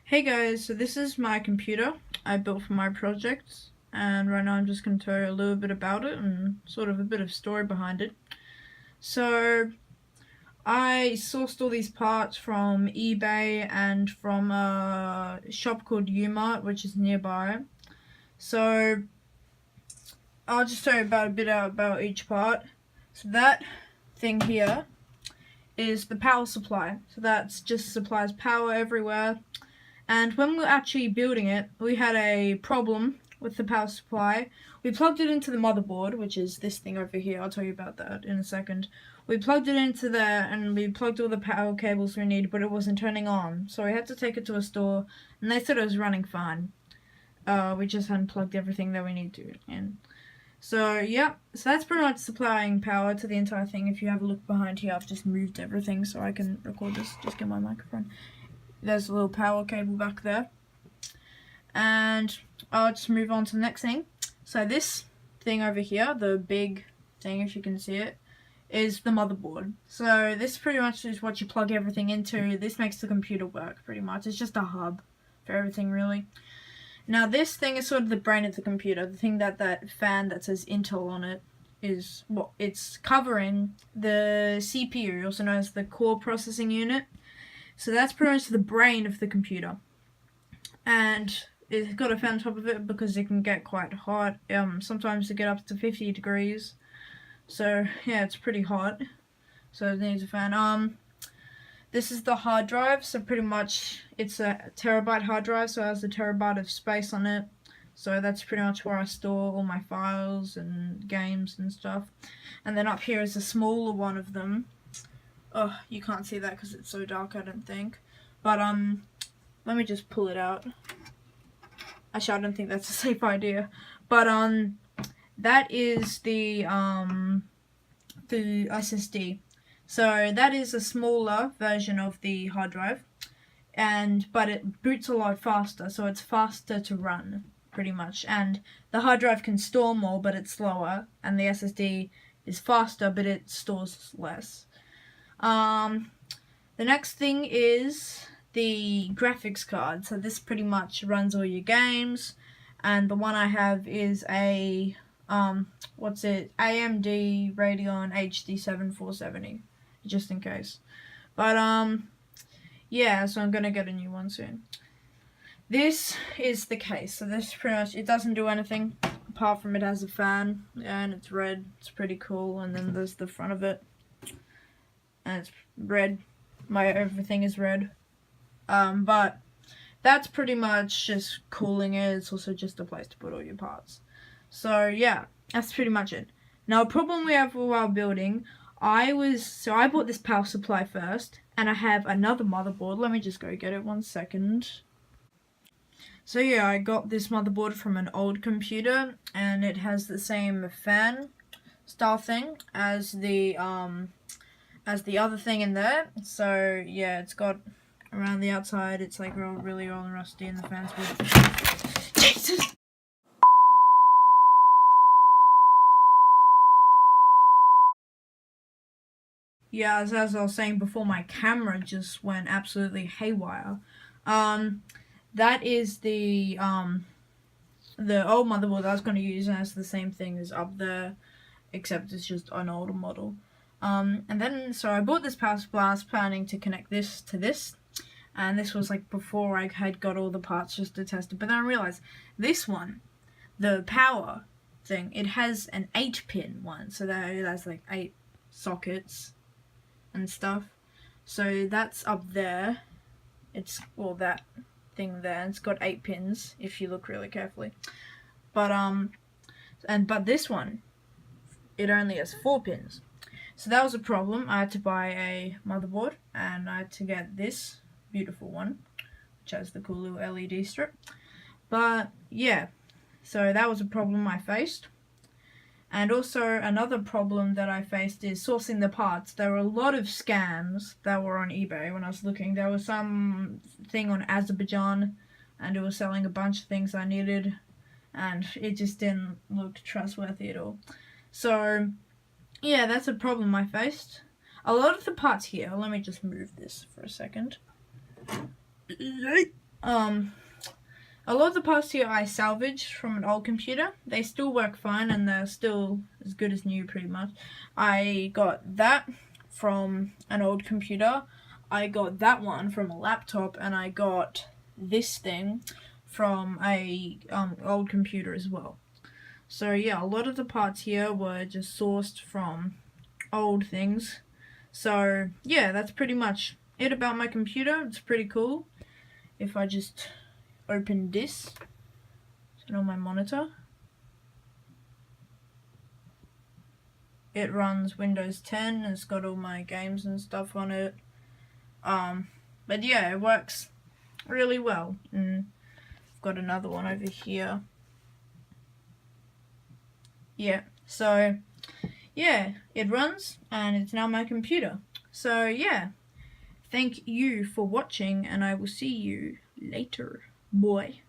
Hey guys, so this is my computer I built for my project, and right now I'm just going to tell you a little bit about it and sort of a bit of story behind it. So I sourced all these parts from eBay and from a shop called Umart, which is nearby. So I'll just tell you about a bit about each part. So that thing here is the power supply. So that just supplies power everywhere. And when we were actually building it, we had a problem with the power supply. We plugged it into the motherboard, which is this thing over here. I'll tell you about that in a second. We plugged it into there, and we plugged all the power cables we needed, but it wasn't turning on. So we had to take it to a store, and they said it was running fine. We just hadn't plugged everything that we need to in. So, yeah. So that's pretty much supplying power to the entire thing. If you have a look behind here, I've just moved everything so I can record this. Just get my microphone. There's a little power cable back there. And I'll just move on to the next thing. So this thing over here, the big thing, if you can see it, is the motherboard. So this pretty much is what you plug everything into. This makes the computer work, pretty much. It's just a hub for everything, really. Now this thing is sort of the brain of the computer. The thing that fan that says Intel on it is, well, it's covering the CPU, also known as the core processing unit. So that's pretty much the brain of the computer. And it's got a fan on top of it because it can get quite hot. Sometimes it get up to 50 degrees. So yeah, it's pretty hot. So it needs a fan. This is the hard drive. So pretty much it's a terabyte hard drive. So it has a terabyte of space on it. So that's pretty much where I store all my files and games and stuff. And then up here is a smaller one of them. Oh, you can't see that because it's so dark, I don't think. But, let me just pull it out. Actually, I don't think that's a safe idea. But, that is the SSD. So, that is a smaller version of the hard drive. But it boots a lot faster, so it's faster to run, pretty much. And the hard drive can store more, but it's slower. And the SSD is faster, but it stores less. The next thing is the graphics card. So this pretty much runs all your games, and the one I have is a AMD Radeon HD 7470, just in case. But yeah, so I'm gonna get a new one soon. This is the case. So this pretty much, it doesn't do anything apart from it has a fan, and it's red. It's pretty cool. And then there's the front of it. And it's red. Everything is red. But that's pretty much just cooling it. It's also just a place to put all your parts. So yeah, that's pretty much it. Now, a problem we have while building, I bought this power supply first, and I have another motherboard. Let me just go get it 1 second. So yeah, I got this motherboard from an old computer, and it has the same fan style thing as the other thing in there. So yeah, it's got around the outside, it's like really old and rusty, and the fans would... Jesus! Yeah, as I was saying before, my camera just went absolutely haywire. That is the old motherboard I was going to use, and it's the same thing as up there, except it's just an older model. And then, so I bought this power supply. I was planning to connect this to this, and this was like before I had got all the parts just to test it. But then I realized this one, the power thing, it has an 8-pin one, so that's like 8 sockets and stuff. So that's up there. It's, well, that thing there, and it's got 8 pins if you look really carefully. But but this one, it only has 4 pins. So that was a problem. I had to buy a motherboard, and I had to get this beautiful one, which has the cool little LED strip. But yeah, so that was a problem I faced. And also another problem that I faced is sourcing the parts. There were a lot of scams that were on eBay when I was looking. There was some thing on Azerbaijan, and it was selling a bunch of things I needed, and it just didn't look trustworthy at all. So yeah, that's a problem I faced. A lot of the parts here, let me just move this for a second. A lot of the parts here I salvaged from an old computer. They still work fine and they're still as good as new pretty much. I got that from an old computer. I got that one from a laptop, and I got this thing from a old computer as well. So yeah, a lot of the parts here were just sourced from old things. So yeah, that's pretty much it about my computer. It's pretty cool. If I just open this, turn on my monitor, it runs Windows 10. It's got all my games and stuff on it. But yeah, it works really well. And I've got another one over here. Yeah, so yeah, it runs and it's now my computer. So yeah, thank you for watching, and I will see you later. Boy.